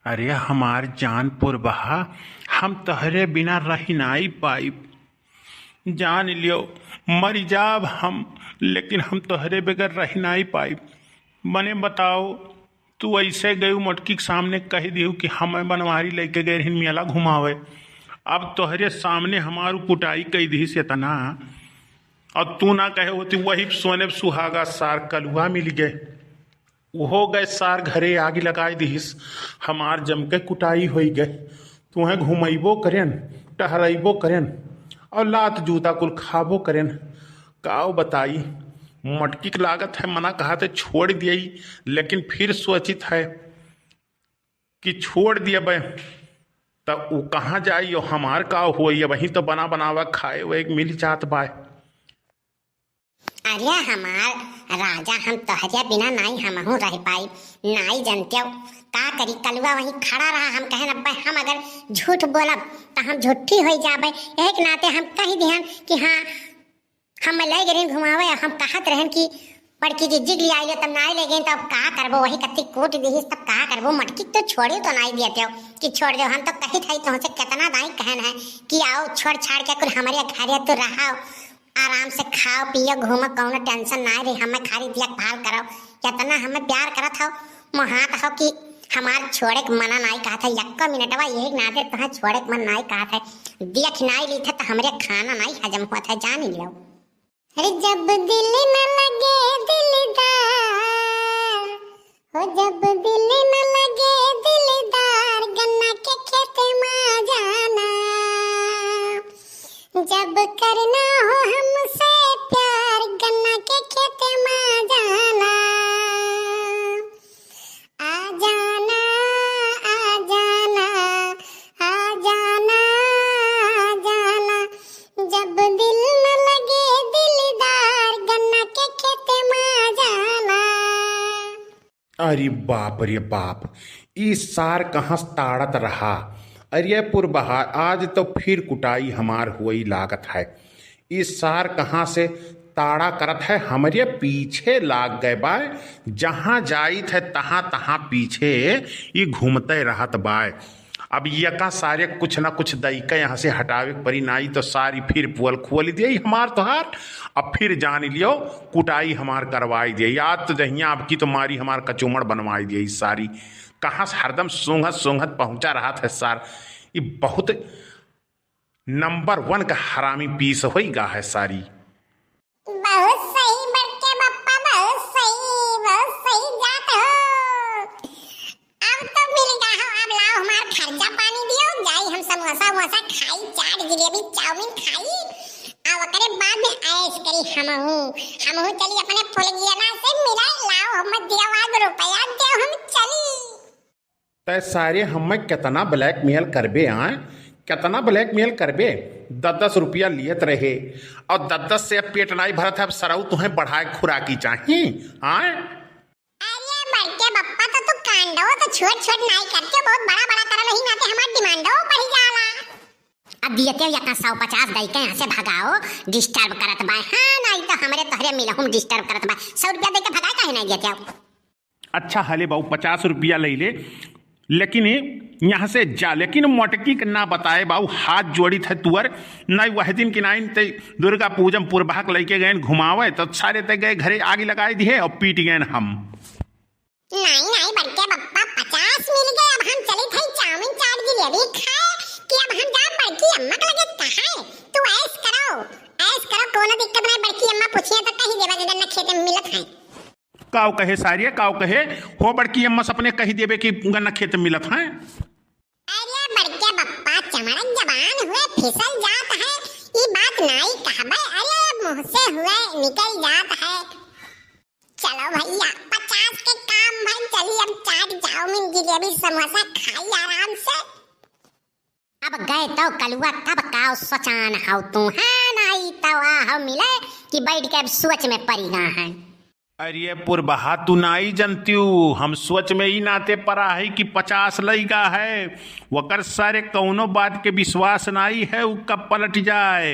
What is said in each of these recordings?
अरे हमार जानपुर बहा, हम तहरे बिना रही नाई पाइब। जान लियो मर जाब हम, लेकिन हम तोहरे बगैर रह नहीं पाइब। मने बताओ, तू ऐसे गयू मोटकी के सामने कह दियो कि हमें बनवारी लेके गए रही मेला घुमावे। अब तोहरे सामने हमारू कुटाई कई दी से तना, और तू ना कहे होती वही सोने सुहागा सार कलुआ मिल गए। हो गए सार घरे आग लगाई दीस, हमार जम के कुटाई हो गए। तुम्हें घुमैबो करेन, टहरैबो करेन, और लात जूता कुल खाबो करेन। काओ बताई, मटकी की लागत है मना कहा थे छोड़ दियई, लेकिन फिर सोचित है कि छोड़ दिए बे तब वो कहाँ जाई और हमार का हो, वहीं तो बना बनावा खाए वो एक मिल जात बाय। अरे हमार राजा, हम तोहरे बिना नाई हमहू रह पाई। नाई जानते हो का करी, कलुआ वहीं खड़ा रहा। हम कहे नब्बे हम अगर झूठ बोलब तो हम झूठी हो जाबे। एक नाते हम कह दिहन कि हाँ हम ले गए घुमावे। हम कहत रहन कि बड़की जी जिगली आई तब नाई ले गए, तब का करबो वही कत्ती कूट दी तब का करबो। मटकी तो छोड़े तो नाई दिए हो कि छोड़ दो। हम तो कही थी तुमसे कितना दाई कहन है कि आओ छोड़ छाड़ के कुल हमारे घरे तो रहो, आराम से खाओ पियो घूमो, कौनो टेंशन ना रही। हमें खाली देखभाल करो, कितना हमें प्यार करत हो। महात हो कि हमार छोड़े के मना नाई कहा था। यक्का मिनटवा यही नाते तुहे छोड़े के मन नाई कहा था। देख नाई ली था तो हमरे खाना नाई हजम हुआ था, जान ही लो। अरे जब दिल न लगे दिलदार हो, जब दिल न लगे दिलदार, गन्ना के खेत में जाना। जब करना हो हमसे प्यार, गन्ना के खेत में जाना। आ जाना आ जाना आ जाना आ जाना, जब दिल न लगे दिलदार, गन्ना के खेत में जाना। अरे बाप रे बाप, इस सार कहाँ ताड़त रहा। अरे पुरबहार, आज तो फिर कुटाई हमार हुई लागत है। इस सार कहाँ से ताड़ा करत है, हमारे पीछे लाग गए बाय। जहाँ जाई थे तहाँ तहाँ पीछे ये घूमते रहत बाय। अब यका सारे कुछ ना कुछ दई के यहाँ से हटावे परी नाई, तो सारी फिर पुअल खोल दिए हमार तोहार। अब फिर जान लियो कुटाई हमार करवाई दिए। याद तो जहिया आपकी तो मारी हमार कचूमड़ बनवाई दिए। सारी कहाँ से हरदम सूंघत सूंघत पहुंचा रहा था सार। ये बहुत नंबर 1 का हरामी पीस हो गा है सारी। बहुत सही बड़के बप्पा, बहुत सही जात हो। अब तो मिल गा हो, अब लाओ हमार खर्चा पानी दियो, जाई हम समोसा वोसा खाई, चाट जलेबी चाउमीन खाई, अब ओकरे बाद में ऐश करी। हमहू चली अपने फुलगियाना से मिलाई। लाओ हम दियो आज रुपया दियो, हम चली। तय सारे हमें कितना ब्लैकमेल करबे आए, कितना ब्लैकमेल करबे। 10-10 रुपया लियत रहे और 10-10 से अब पेट नहीं भरत है। अब सरऊ तुम्हें बढ़ाए खुराकी चाहिए आए। अरे बड़के बप्पा, तो तू कांडो तो छोट छोट नहीं करते, बहुत बड़ा बड़ा कर रही नाते हमार डिमांडो बढ़ जाला। अब दियते हो या 150 दई के यहाँ से भगाओ, डिस्टर्ब करत बाय। हाँ नहीं तो हमरे तोहरे मिलहु डिस्टर्ब करत बाय। 100 रुपया दे के भगाए काहे नहीं देते हो। अच्छा हले बाबू 50 रुपया ले ले, लेकिन यहाँ से जा। लेकिन मोटकी के ना बताए बाबू, हाथ जोड़ी थे तुअर नहीं। वह दिन की नाइन ते दुर्गा पूजम पूर्वाक लेके गए घुमावे, तो सारे ते गए घरे आग लगाई दिए और पीट गए हम। नहीं बड़के बप्पा, 50 मिल गए। अब हम चले थे चाउमीन चाट जलेबी खाए कि अब हम जा बड़की अम्मा के लगे कहां। तू ऐश करो कोनो दिक्कत नहीं। बड़की अम्मा पूछिए तो कही देबा जदन खेत में मिलत है। काव कहे सारिया, काव कहे हो बड़की अम्मा सपने कही देवे कि गन्ना खेत में मिलत है। अरे बड़के बप्पा, चमड़क जबान हुए फिसल जात है, ये बात नहीं कहबे। अरे मुंह से हुए निकल जात है। चलो भैया 50 के काम भाई, चलिए अब चाट चाउमीन जलेबी समोसा खाई आराम से। अब गए तो कलुआ तब काव सोचान हाउ तू। हाँ नहीं तो आओ मिले कि बैठ के अब सोच में पड़ी ना है। अरे पुरबहा, तू नाई जनती हूँ, हम सोच में ही नाते परा है कि 50 लईगा है। वकर सारे कौनो बात के विश्वास नहीं है, वो कब पलट जाए।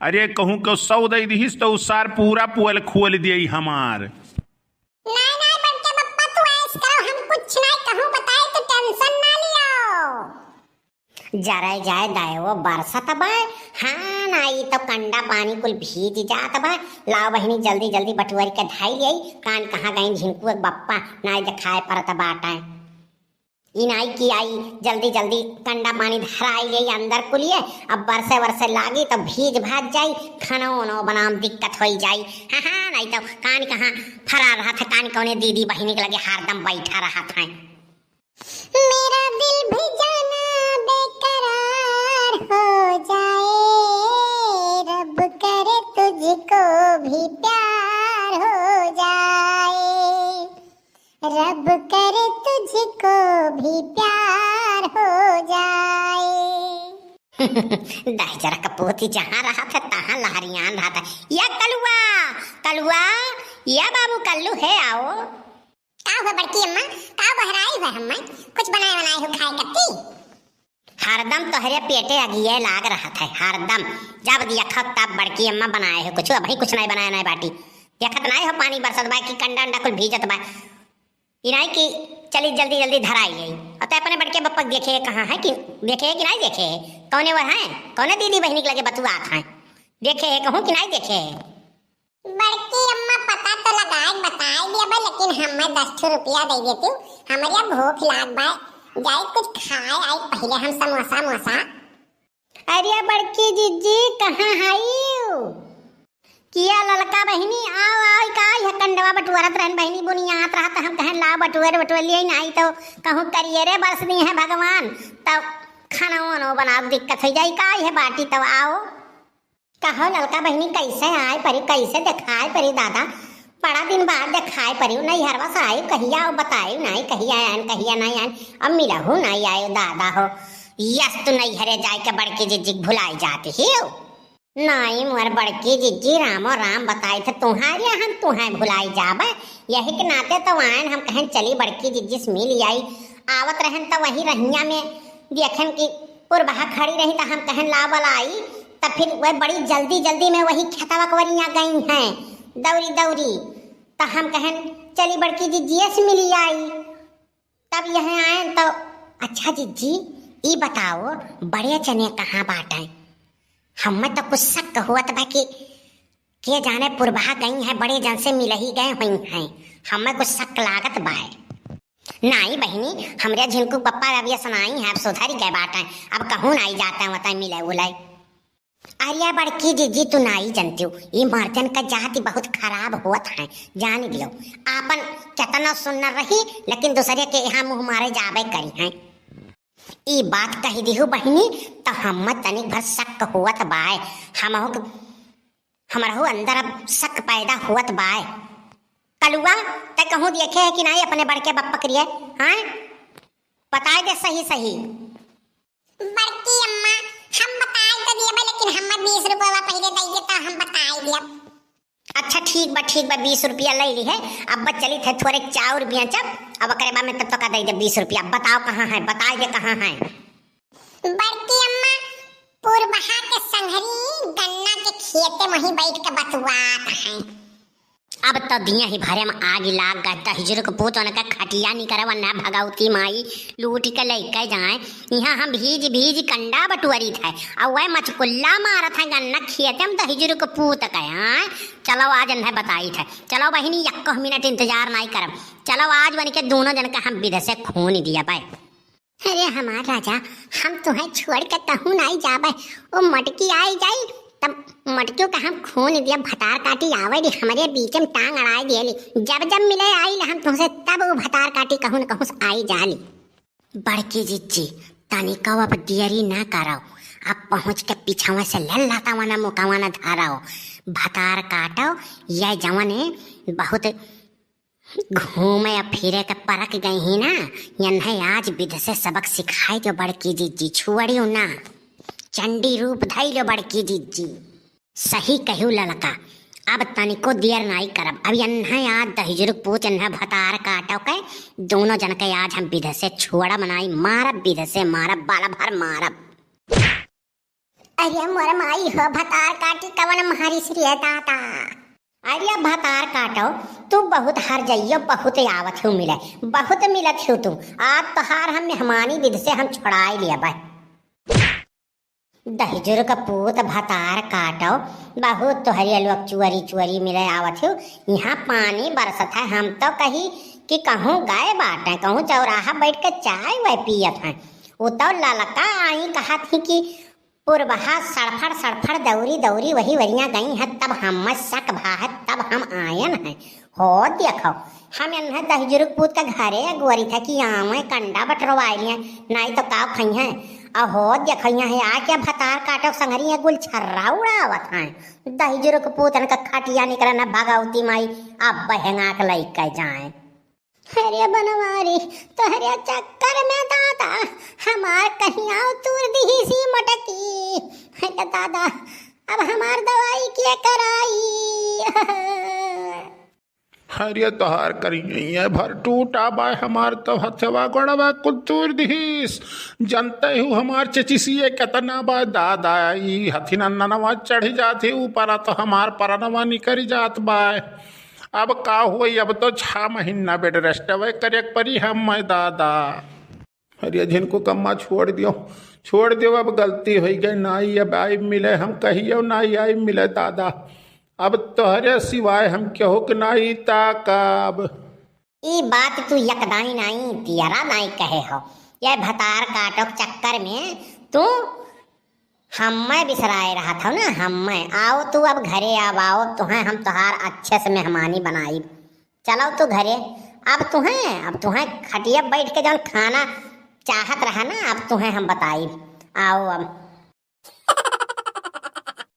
अरे कहूँ को 100 दे दीस तो सार पूरा पुअल खोल दिए हमार। नहीं बड़के बप्पा, तू ऐस करो, हम कुछ नहीं कहूँ बताए तो टेंशन ना लिया जरे जाए दायो बरसत बा। हाँ नाई तो कंडा पानी कुल भीज जात बा। लाओ बहिनी जल्दी जल्दी बटुअरी के धाई ले कान कहाँ गई झिनकू बप्पा नाई दिखाए परत बाटा ई नाई की आई जल्दी जल्दी कंडा पानी धराई ले अंदर कुलिए। अब बरसे वर्षे लागी तो भीज भाज जाई खाना वानो बनाम दिक्कत हो जाई। हाँ हाँ नहीं तो कान कहाँ फरा रहा था कान कौने दीदी बहिनी के लगे हरदम बैठा रहा था। मेरा दिल भी जाना बेकरार हो जाए रब करे तुझको भी प्यार हो जाए रब करे तुझको भी प्यार हो जाए। दाई जरा कपूती जहाँ रहा था तहाँ लहरियान रहा था। या कलुआ कलुआ या बाबू कल्लू है आओ। का हो बड़की अम्मा का बहराई है हम्मा कुछ बनाए हो खाए कत्ती। हरदम तोहरे पेटे अगिए लाग रहा था हरदम जब देखो तब बड़की अम्मा बनाए हो कुछ अभी कुछ नहीं बनाया नहीं बाटी देखत नहीं हो पानी बरसत बा कि कंडा अंडा कुल भीजत बा इनाई की चली जल्दी जल्दी धराई गई। और तो अपने बड़के बप्पा देखे कहाँ है कि देखे कि नहीं देखे कौने वो है कौने दीदी बहनी के लगे बतुआ है देखे है कहूँ कि नहीं देखे। बड़की अम्मा पता तो लगाए बताए दिया बा लेकिन हमें 10 रुपया दे देती हूँ हमारे भूख लाग बा जाए कुछ खाए आई पहले हम समोसा मोसा। अरे बड़की जीजी कहाँ है किया ललका बहिनी आओ आओ का है कंडवा बटुअरत रहन बहिनी बुनियात रहा तो हम कहें ला बटुअर लिए नहीं तो कहूँ करिए रे बरस दी है भगवान तब खाना वानो बनाओ दिक्कत हो जाए का है बाटी तब आओ कहो ललका बहिनी कैसे आए परी कैसे दिखाए परी दादा बड़ा दिन बाद दिखाए परी नहीं हरवा से आयु कहिया बताए नहीं कहिया आयन कहिया नहीं आयन अब मिला हूँ नहीं आयो दादा हो यस तो नहीं हरे जाए के बड़की जिज्जी भुलाई जाती ही नहीं मोर बड़की जिज्जी रामो राम बताए थे तुम्हारे हम तुम्हें भुलाई जाबे यही के नाते तो आयन हम कहें चली बड़की जिज्जी से मिल आई आवत रहन तो वही रहिया में देखन की पुरबहा खड़ी रही तो हम कहें लावल आई तब फिर वह बड़ी जल्दी जल्दी में वही खेतवा कवरियाँ गई हैं दौरी दौरी तो हम कहें चली बड़की जिज्जी से मिली आई तब यहाँ आए तो अच्छा जिज्जी ये बताओ बड़े चने कहाँ बाटे हमें तो कुछ शक हुआ था कि के जाने पुरबहा गई है बड़े जन से मिल ही गए हुई हैं हमें कुछ शक लागत बाय नहीं बहनी हमरे झिनकू पप्पा अभी सुनाई है अब सुधर गए बाटे अब कहूँ नहीं जाता है वता मिले उलाई। अरे बड़की जीजी तू नहीं जानती हो ये मर्दन का जाति बहुत खराब हुआ है जान लो आपन कितना सुनना रही लेकिन दूसरे के यहाँ मुँह मारे जाबे करी हैं ये बात कही दी बहनी तो हम तनिक भर शक हुआ बाय हमारा अंदर अब शक पैदा हुआ बाय कलुआ ते कहूँ देखे है कि नहीं अपने बड़के बप्पा करिए हाँ बताए दे सही सही। बड़की अम्मा हम बताए तो दिए लेकिन हम 20 रुपया पहले दे तो हम बताए दिया। अच्छा ठीक बा 20 रुपया ले ली है अब बस चली थे थोड़े चाउर रुपया जब अब अकरे बा में तब तो का दे 20 रुपया बताओ कहाँ है बताए दे कहाँ है। बड़की अम्मा पुरबहा के संघरी गन्ना के खेते वहीं बैठ के बतुआत हैं अब तो दिया ही भरे में आग लाग गया हिजर को पूत उनका खटिया नहीं करे वरना भगवती माई लूट के लेके जाए यहाँ हम भीज कंडा बटुअरी थे और वह मचकुल्ला मारा था गन्ना खेते में तो हिजर को पूत कहे चलो आज उन्हें बताई थे चलो बहनी 1 मिनट इंतजार नहीं करब चलो आज बन के दोनों जन का हम विध से खून दिया पाए। अरे हमार राजा हम तुम्हें छोड़ के कहूँ नहीं जाबे वो मटकी आई जाई तब मटकियों का हम खून दिया भतार काटी आवे हमारे बीच में टांग अड़ाई दियली जब मिले आई हम तुमसे तब वो भतार काटी कहूँ न कहूँ आई जाली। बड़की जिज्जी तनिका अब देरी ना कराओ अब पहुँच के पीछावा से ले लाता वाना मुकावाना धाराओ भतार काटो यह जवाने बहुत घूमे या फिरे के परक गई ही ना यन्हें आज विध से सबक सिखाए जो बड़की जिज्जी छुअड़ियो ना चंडी रूप धई लो बड़की जिज्जी सही कहू ललका अब तनिको देर नहीं करब अब यन्हें आज दहिजुर्ग पूछ इन्हें भतार काटो के दोनों जन के आज हम विध से छुअड़ा मनाई मारब विध से मारब बाला भर मारब। अरे मोर माई हो भतार काटी कवन मारी श्री दाता अरे भतार काटो तू बहुत हर जाइयो बहुत आवत हो मिले बहुत मिलत हो तू आज तोहार हम मेहमानी विध से हम छुड़ाई लिया भाई दहजुर का पूत भतार काटो बहुत तोहरी लोग चुअरी चुअरी मिले आवत हो। यहाँ पानी बरसत है, हम तो कही कि कहूँ गए बाटे, कहूँ चौराहा बैठ के चाय वह पियत हैं। वो तो ललका आई कहा थी कि पुरबहा सड़फड़ सड़फड़ दौरी दौरी वही वरियाँ गई हैं, तब हम शक भात तब हम आयन हैं। हो देखो हम यहाँ दहजुर पूत का घरे गोरी था कि आवे कंडा बटरवाइलियाँ नहीं तो का खई हैं। अहो देखो यहाँ आके भतार काटो संगरी गुल छर्रा उड़ावत हैं। दहजुर पूतन का खटिया निकलना भगवती माई अब बहंगा के लई के जाए। अरे बनवारी तोहरे चक्कर में दादा हमार कहीं आओ तूर दी सी मटकी है दादा, अब हमार दवाई क्या कराई। हरिया तोहार करिए भर टूटा बाय हमार तो हथवा गोड़वा कुतूर दिस जनते हूँ हमार चचिसिए कितना बा दादा ई हथिना ननवा चढ़ जाती ऊपर तो हमार परनवा निकल जात बाय। अब का हुई, अब तो 6 महीना बेड रेस्ट वे करे परी हम मैं दादा। अरे जिनको कम्मा छोड़ दियो अब गलती हो गई नाई अब आई मिले हम कहियो नाई आई मिले दादा, अब तोहरे सिवाय हम क्यों के नाई ताकब। ई बात तू यकदाई नहीं तियरा नहीं कहे हो, ये भतार काटो चक्कर में तू हमें बिसराए रहा था ना। हमें आओ तू अब घरे अब आओ तुम्हें हम तुहार अच्छे से मेहमानी बनाई। चलो तू घरे अब तुम्हें खटिया बैठ के जौन खाना चाहत रहा ना अब तुम्हें हम बताई। आओ अब